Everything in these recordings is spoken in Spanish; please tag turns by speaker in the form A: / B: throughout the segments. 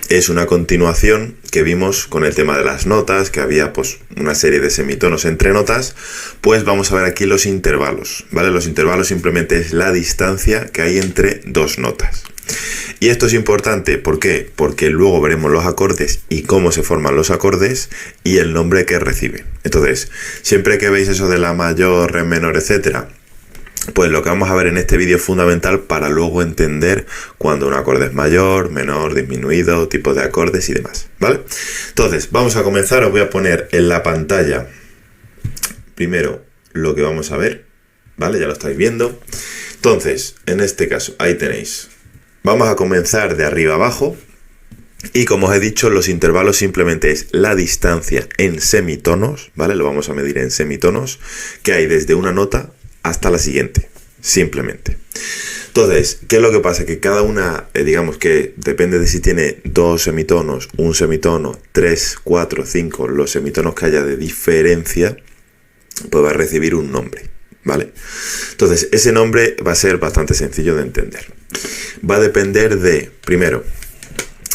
A: es una continuación que vimos con el tema de las notas, que había pues una serie de semitonos entre notas. Pues vamos a ver aquí los intervalos, ¿vale? Los intervalos simplemente es la distancia que hay entre dos notas. Y esto es importante, ¿por qué? Porque luego veremos los acordes y cómo se forman los acordes y el nombre que reciben. Entonces, siempre que veis eso de la mayor, re menor, etcétera, pues lo que vamos a ver en este vídeo es fundamental para luego entender cuando un acorde es mayor, menor, disminuido, tipos de acordes y demás, ¿vale? Entonces, vamos a comenzar. Os voy a poner en la pantalla primero lo que vamos a ver, ¿vale? Ya lo estáis viendo. Entonces, en este caso, ahí tenéis. Vamos a comenzar de arriba abajo y como os he dicho, los intervalos simplemente es la distancia en semitonos, ¿vale? Lo vamos a medir en semitonos que hay desde una nota hasta la siguiente, simplemente. Entonces, ¿qué es lo que pasa? Que cada una, digamos que depende de si tiene dos semitonos, un semitono, 3, 4, 5, los semitonos que haya de diferencia, pues va a recibir un nombre, ¿vale? Entonces, ese nombre va a ser bastante sencillo de entender. Va a depender de, primero,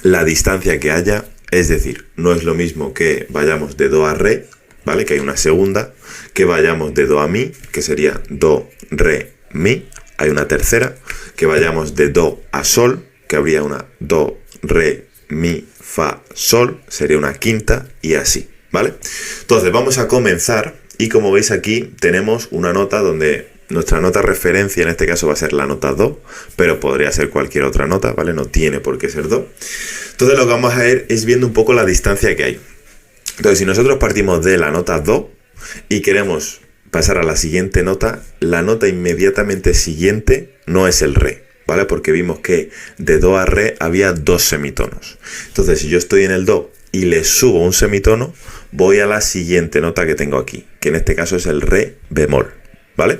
A: la distancia que haya, es decir, no es lo mismo que vayamos de do a re, ¿vale? Que hay una segunda, que vayamos de do a mi, que sería do, re, mi, hay una tercera, que vayamos de do a sol, que habría una do, re, mi, fa, sol, sería una quinta y así, ¿vale? Entonces vamos a comenzar y como veis aquí tenemos una nota donde nuestra nota referencia en este caso va a ser la nota do, pero podría ser cualquier otra nota, ¿vale? No tiene por qué ser do. Entonces lo que vamos a ver es viendo un poco la distancia que hay. Entonces si nosotros partimos de la nota do y queremos pasar a la siguiente nota, la nota inmediatamente siguiente no es el re, ¿vale? Porque vimos que de do a re había dos semitonos. Entonces si yo estoy en el do y le subo un semitono, voy a la siguiente nota que tengo aquí, que en este caso es el re bemol, ¿vale?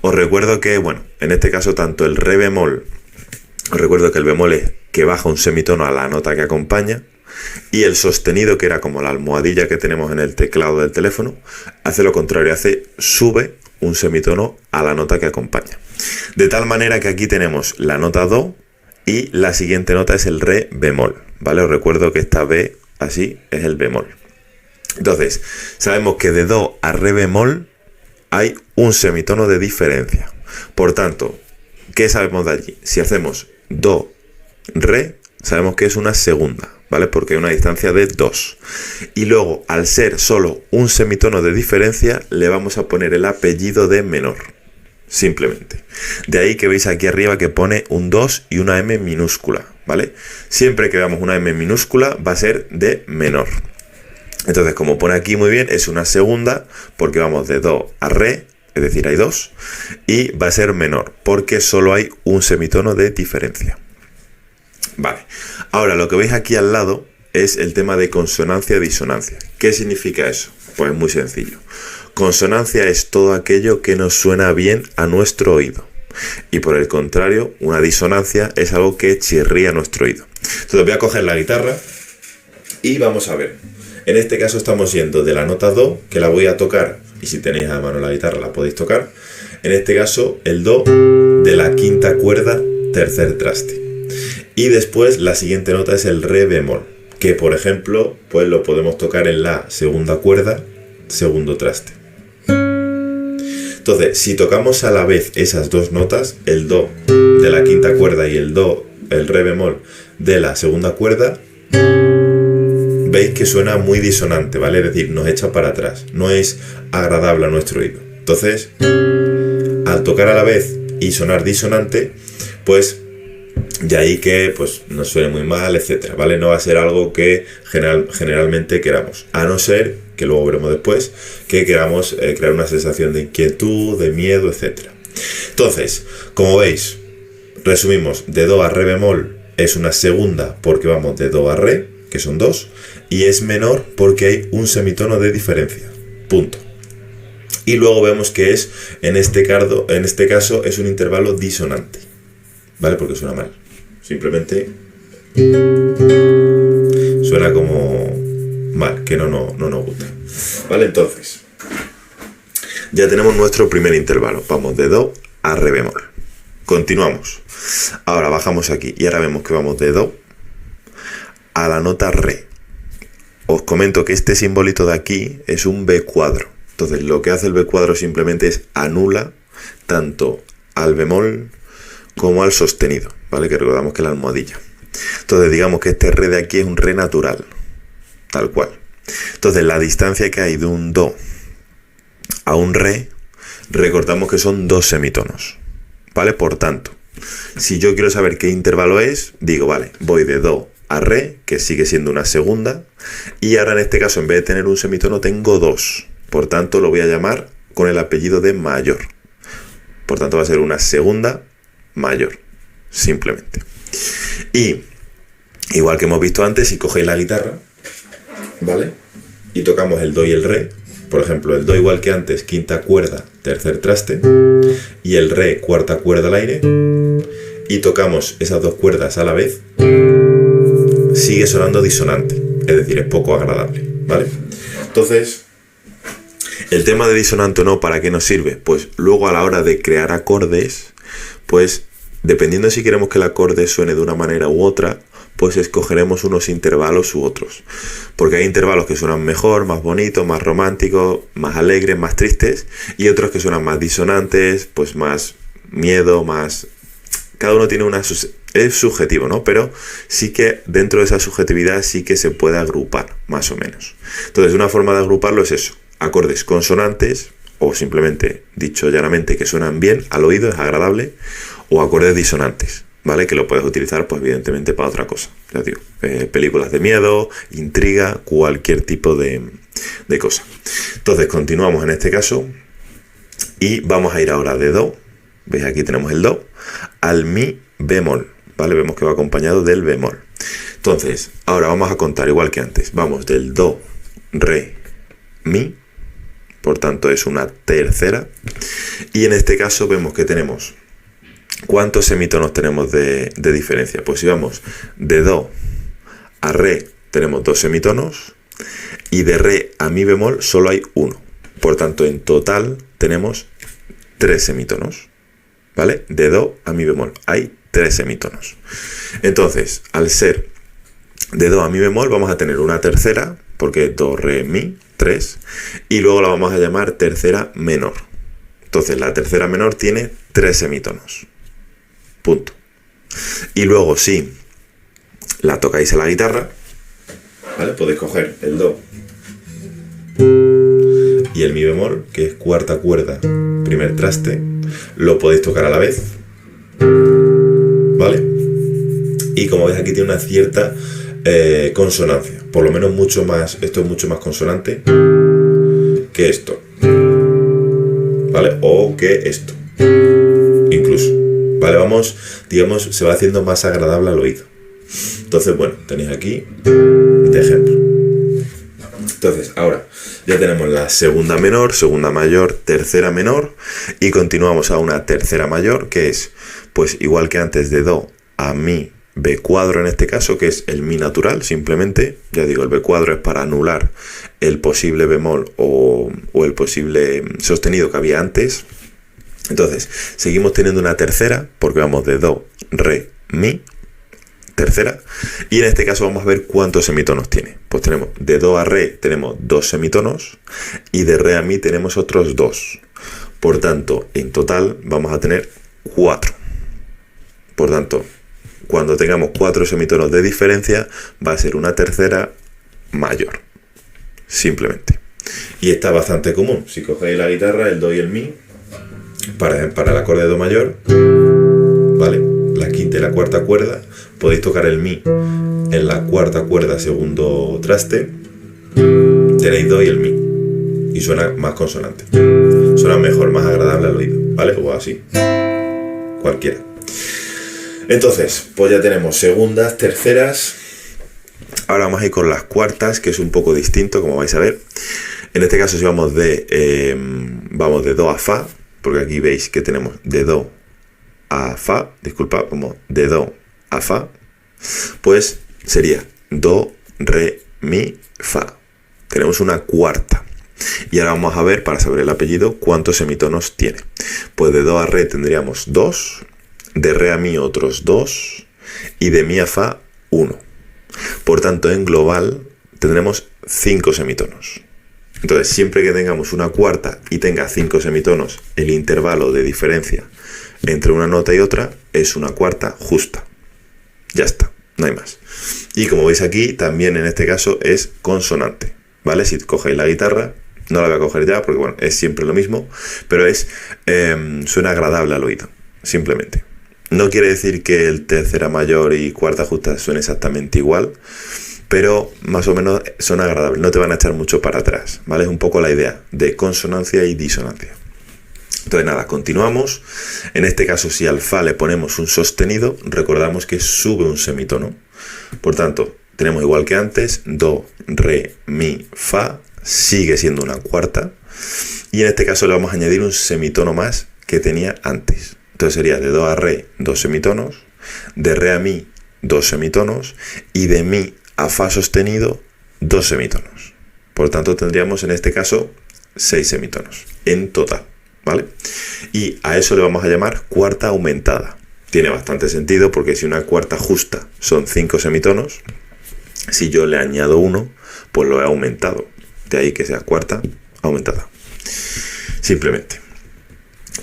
A: Os recuerdo que, bueno, en este caso tanto el re bemol, os recuerdo que el bemol es que baja un semitono a la nota que acompaña, y el sostenido, que era como la almohadilla que tenemos en el teclado del teléfono, hace lo contrario, sube un semitono a la nota que acompaña. De tal manera que aquí tenemos la nota do y la siguiente nota es el re bemol, ¿vale? Os recuerdo que esta B así es el bemol. Entonces, sabemos que de do a re bemol hay un semitono de diferencia. Por tanto, ¿qué sabemos de allí? Si hacemos do, re, sabemos que es una segunda, ¿vale? Porque hay una distancia de 2. Y luego, al ser solo un semitono de diferencia, le vamos a poner el apellido de menor. Simplemente. De ahí que veis aquí arriba que pone un 2 y una M minúscula, ¿vale? Siempre que veamos una M minúscula va a ser de menor. Entonces, como pone aquí muy bien, es una segunda porque vamos de do a re, es decir, hay 2, y va a ser menor porque solo hay un semitono de diferencia. Vale, ahora lo que veis aquí al lado es el tema de consonancia y disonancia. ¿Qué significa eso? Pues muy sencillo. Consonancia es todo aquello que nos suena bien a nuestro oído. Y por el contrario, una disonancia es algo que chirría nuestro oído. Entonces voy a coger la guitarra y vamos a ver. En este caso estamos yendo de la nota do, que la voy a tocar, y si tenéis a mano la guitarra la podéis tocar. En este caso el do de la quinta cuerda, tercer traste. Y después la siguiente nota es el re bemol, que por ejemplo pues lo podemos tocar en la segunda cuerda, segundo traste. Entonces, si tocamos a la vez esas dos notas, el do de la quinta cuerda y el re bemol de la segunda cuerda, veis que suena muy disonante, ¿vale? Es decir, nos echa para atrás, no es agradable a nuestro oído. Entonces, al tocar a la vez y sonar disonante, pues de ahí que pues nos suene muy mal, etcétera, ¿vale? No va a ser algo que generalmente queramos, a no ser, que luego veremos después, que queramos crear una sensación de inquietud, de miedo, etcétera. Entonces, como veis, resumimos, de do a re bemol es una segunda porque vamos de do a re, que son 2, y es menor porque hay un semitono de diferencia, punto. Y luego vemos que es, en este caso, es un intervalo disonante, ¿vale? Porque suena mal. Simplemente suena como mal, que no nos gusta. ¿Vale? Entonces, ya tenemos nuestro primer intervalo. Vamos de do a re bemol. Continuamos. Ahora bajamos aquí y ahora vemos que vamos de do a la nota re. Os comento que este simbolito de aquí es un B cuadro. Entonces lo que hace el B cuadro simplemente es anula tanto al bemol como al sostenido, ¿vale? Que recordamos que es la almohadilla. Entonces digamos que este re de aquí es un re natural, tal cual. Entonces la distancia que hay de un do a un re, recordamos que son 2 semitonos, ¿vale? Por tanto, si yo quiero saber qué intervalo es, digo, vale, voy de do a re, que sigue siendo una segunda, y ahora en este caso en vez de tener un semitono tengo 2, por tanto lo voy a llamar con el apellido de mayor. Por tanto va a ser una segunda mayor, simplemente. Y igual que hemos visto antes, si cogéis la guitarra, ¿vale? Y tocamos el do y el re, por ejemplo, el do igual que antes, quinta cuerda, tercer traste, y el re, cuarta cuerda al aire, y tocamos esas 2 cuerdas a la vez, sigue sonando disonante, es decir, es poco agradable, ¿vale? Entonces, el tema de disonante o no, ¿para qué nos sirve? Pues luego a la hora de crear acordes, pues dependiendo de si queremos que el acorde suene de una manera u otra, pues escogeremos unos intervalos u otros. Porque hay intervalos que suenan mejor, más bonitos, más románticos, más alegres, más tristes, y otros que suenan más disonantes, pues más miedo, más... Cada uno tiene una... Es subjetivo, ¿no? Pero sí que dentro de esa subjetividad sí que se puede agrupar, más o menos. Entonces, una forma de agruparlo es eso. Acordes consonantes, o simplemente, dicho llanamente, que suenan bien al oído, es agradable, o acordes disonantes, ¿vale? Que lo puedes utilizar, pues evidentemente, para otra cosa. Ya digo, películas de miedo, intriga, cualquier tipo de cosa. Entonces, continuamos en este caso, y vamos a ir ahora de do, ¿veis? Aquí tenemos el do, al mi bemol, ¿vale? Vemos que va acompañado del bemol. Entonces, ahora vamos a contar igual que antes. Vamos del do, re, mi, por tanto es una tercera. Y en este caso vemos que tenemos... ¿Cuántos semitonos tenemos de diferencia? Pues si vamos de do a re tenemos 2 semitonos y de re a mi bemol solo hay 1. Por tanto, en total tenemos 3 semitonos, ¿vale? De do a mi bemol hay 3 semitonos. Entonces, al ser de do a mi bemol vamos a tener una tercera, porque do, re, mi, 3, y luego la vamos a llamar tercera menor. Entonces, la tercera menor tiene 3 semitonos. Punto. Y luego, si la tocáis a la guitarra, ¿vale? Podéis coger el do y el mi bemol, que es cuarta cuerda, primer traste, lo podéis tocar a la vez, ¿vale? Y como veis aquí tiene una cierta consonancia, por lo menos mucho más, esto es mucho más consonante que esto, ¿vale? O que esto, incluso. Vale, vamos, digamos, se va haciendo más agradable al oído. Entonces, bueno, tenéis aquí de ejemplo. Entonces, ahora ya tenemos la segunda menor, segunda mayor, tercera menor, y continuamos a una tercera mayor, que es, pues igual que antes, de do a mi, B cuadro en este caso, que es el mi natural, simplemente. Ya digo, el B cuadro es para anular el posible bemol o el posible sostenido que había antes. Entonces, seguimos teniendo una tercera, porque vamos de do, re, mi, tercera, y en este caso vamos a ver cuántos semitonos tiene. Pues tenemos de do a re tenemos 2 semitonos, y de re a mi tenemos otros 2. Por tanto, en total vamos a tener 4. Por tanto, cuando tengamos 4 semitonos de diferencia, va a ser una tercera mayor, simplemente. Y está bastante común. Si cogéis la guitarra, el do y el mi, para el acorde de do mayor, ¿vale? La quinta y la cuarta cuerda, podéis tocar el mi en la cuarta cuerda, segundo traste, tenéis do y el mi, y suena más consonante, suena mejor, más agradable al oído, ¿vale? O así, cualquiera. Entonces, pues ya tenemos segundas, terceras. Ahora vamos a ir con las cuartas, que es un poco distinto, como vais a ver. En este caso, si vamos de do a fa, porque aquí veis que tenemos de do a fa, disculpa, como de do a fa, pues sería do, re, mi, fa. Tenemos una cuarta. Y ahora vamos a ver, para saber el apellido, cuántos semitonos tiene. Pues de do a re tendríamos 2, de re a mi otros 2, y de mi a fa 1. Por tanto, en global tendremos 5 semitonos. Entonces, siempre que tengamos una cuarta y tenga 5 semitonos, el intervalo de diferencia entre una nota y otra es una cuarta justa. Ya está, no hay más. Y como veis aquí, también en este caso es consonante, ¿vale? Si cogéis la guitarra, no la voy a coger ya porque bueno, es siempre lo mismo, pero suena agradable al oído, simplemente. No quiere decir que el tercera mayor y cuarta justa suene exactamente igual, pero más o menos son agradables, no te van a echar mucho para atrás, ¿vale? Es un poco la idea de consonancia y disonancia. Entonces nada, continuamos. En este caso, si al fa le ponemos un sostenido, recordamos que sube un semitono. Por tanto, tenemos igual que antes, do, re, mi, fa, sigue siendo una cuarta. Y en este caso le vamos a añadir un semitono más que tenía antes. Entonces sería de do a re, 2 semitonos, de re a mi, 2 semitonos, y de mi a fa sostenido, 2 semitonos. Por tanto, tendríamos en este caso 6 semitonos en total, ¿vale? Y a eso le vamos a llamar cuarta aumentada. Tiene bastante sentido porque si una cuarta justa son 5 semitonos, si yo le añado 1, pues lo he aumentado. De ahí que sea cuarta aumentada. Simplemente.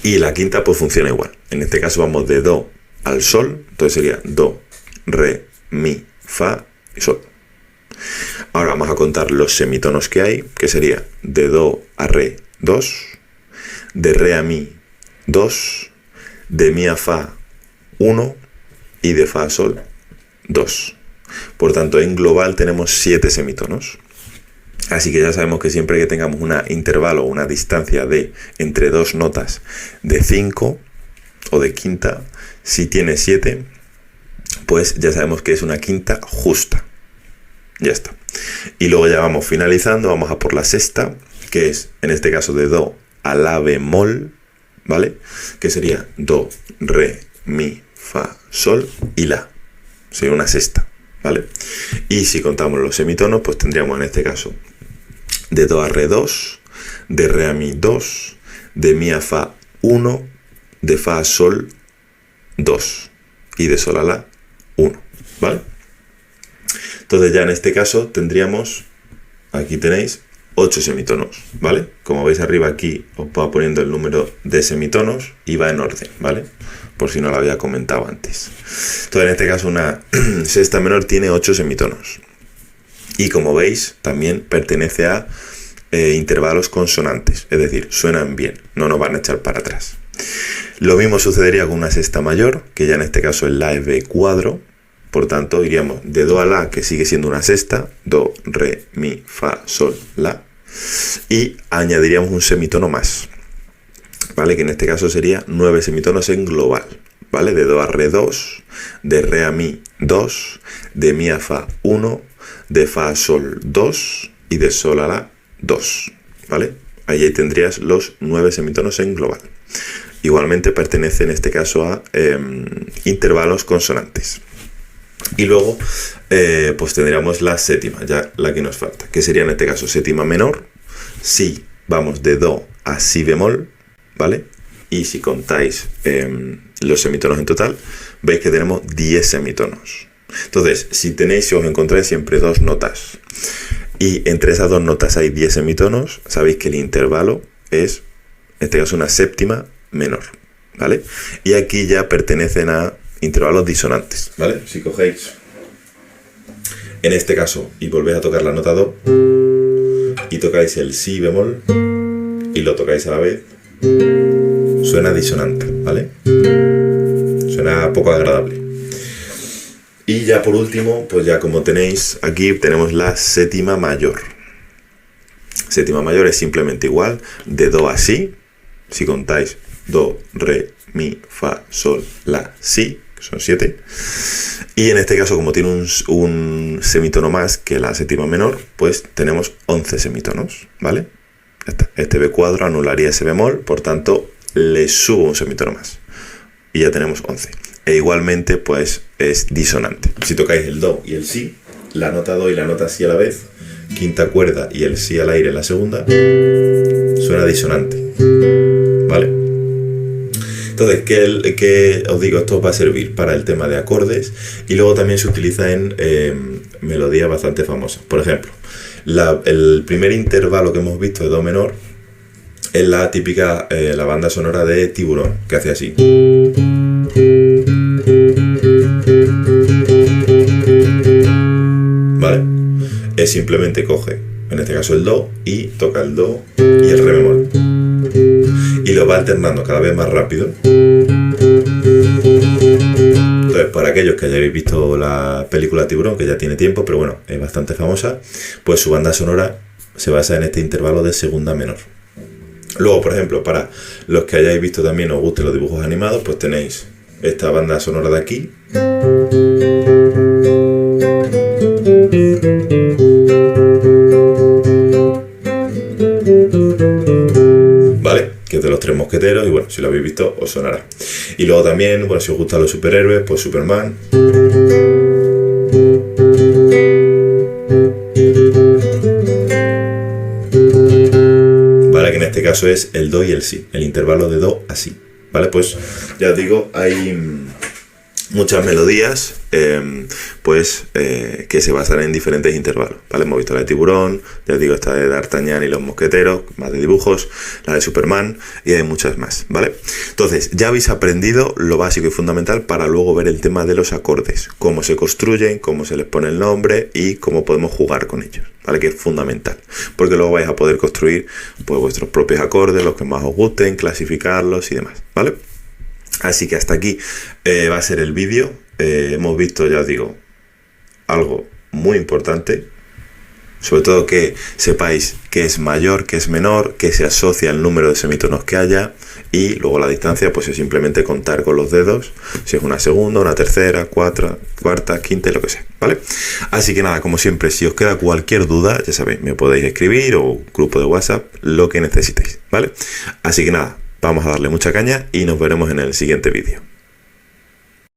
A: Y la quinta pues funciona igual. En este caso vamos de do al sol. Entonces sería do, re, mi, fa y sol. Ahora vamos a contar los semitonos que hay, que sería de do a re, 2, de re a mi, 2, de mi a fa, 1 y de fa a sol, 2. Por tanto, en global tenemos 7 semitonos. Así que ya sabemos que siempre que tengamos un intervalo, una distancia de entre dos notas de 5 o de quinta, si tiene 7, pues ya sabemos que es una quinta justa. Ya está. Y luego ya vamos finalizando, vamos a por la sexta, que es en este caso de do a la bemol, ¿vale? Que sería do, re, mi, fa, sol y la. Sería una sexta, ¿vale? Y si contamos los semitonos, pues tendríamos en este caso de do a re, 2, de re a mi, 2, de mi a fa, 1, de fa a sol, 2 y de sol a la, 1, ¿vale? Entonces ya en este caso tendríamos, aquí tenéis 8 semitonos, ¿vale? Como veis arriba aquí os va poniendo el número de semitonos y va en orden, ¿vale? Por si no lo había comentado antes. Entonces en este caso una sexta menor tiene 8 semitonos. Y como veis también pertenece a intervalos consonantes, es decir, suenan bien, no nos van a echar para atrás. Lo mismo sucedería con una sexta mayor, que ya en este caso es la B cuadro. Por tanto, iríamos de do a la, que sigue siendo una sexta, do, re, mi, fa, sol, la, y añadiríamos un semitono más, ¿vale? Que en este caso sería 9 semitonos en global, ¿vale? De do a re, 2, de re a mi, 2, de mi a fa, 1, de fa a sol, 2 y de sol a la, 2, ¿vale? Ahí tendrías los 9 semitonos en global. Igualmente pertenece en este caso a intervalos consonantes. Y luego pues tendríamos la séptima, ya la que nos falta, que sería en este caso séptima menor, si vamos de do a si bemol, ¿vale? Y si contáis los semitonos en total, veis que tenemos 10 semitonos. Entonces, si os encontráis siempre dos notas y entre esas dos notas hay 10 semitonos, sabéis que el intervalo es, en este caso, una séptima menor, ¿vale? Y aquí ya pertenecen a intervalos disonantes, ¿vale? Si cogéis en este caso y volvéis a tocar la nota do y tocáis el si bemol y lo tocáis a la vez, suena disonante, ¿vale? Suena poco agradable. Y ya por último, pues ya como tenéis aquí, tenemos la séptima mayor. Séptima mayor es simplemente igual, de do a si, si contáis do, re, mi, fa, sol, la, si, que son 7. Y en este caso, como tiene un semitono más que la séptima menor, pues tenemos 11 semitonos, ¿vale? Ya está. Este B cuadro anularía ese bemol, por tanto, le subo un semitono más. Y ya tenemos 11. E igualmente, pues, es disonante. Si tocáis el do y el si, la nota do y la nota si a la vez, quinta cuerda y el si al aire en la segunda, suena disonante, ¿vale? Entonces, ¿qué os digo? Esto va a servir para el tema de acordes y luego también se utiliza en melodías bastante famosas. Por ejemplo, el primer intervalo que hemos visto de do menor es la típica, la banda sonora de Tiburón, que hace así. ¿Vale? Es simplemente coge, en este caso el do, y toca el do y el re bemol. Y lo va alternando cada vez más rápido. Entonces, para aquellos que hayáis visto la película Tiburón, que ya tiene tiempo, pero bueno, es bastante famosa, pues su banda sonora se basa en este intervalo de segunda menor. Luego, por ejemplo, para los que hayáis visto también, os gusten los dibujos animados, pues tenéis esta banda sonora de aquí. ¿Vale? Que es de los Tres Mosqueteros y bueno, si lo habéis visto os sonará. Y luego también, bueno, si os gustan los superhéroes, pues Superman. Vale, que en este caso es el do y el si, el intervalo de do a si. Vale, pues ya os digo, hay muchas melodías que se basan en diferentes intervalos, ¿vale? Hemos visto la de Tiburón, ya os digo, esta de D'Artagnan y los Mosqueteros, más de dibujos, la de Superman y hay muchas más, ¿vale? Entonces, ya habéis aprendido lo básico y fundamental para luego ver el tema de los acordes, cómo se construyen, cómo se les pone el nombre y cómo podemos jugar con ellos, ¿vale? Que es fundamental, porque luego vais a poder construir pues vuestros propios acordes, los que más os gusten, clasificarlos y demás, ¿vale? Así que hasta aquí va a ser el vídeo. Hemos visto, ya os digo, algo muy importante, sobre todo que sepáis que es mayor, que es menor, que se asocia al número de semitonos que haya y luego la distancia pues es simplemente contar con los dedos si es una segunda, una tercera, cuarta, quinta y lo que sea, ¿vale? Así que nada, como siempre, si os queda cualquier duda, ya sabéis, me podéis escribir o grupo de WhatsApp, lo que necesitéis, ¿vale? Así que nada, vamos a darle mucha caña y nos veremos en el siguiente vídeo.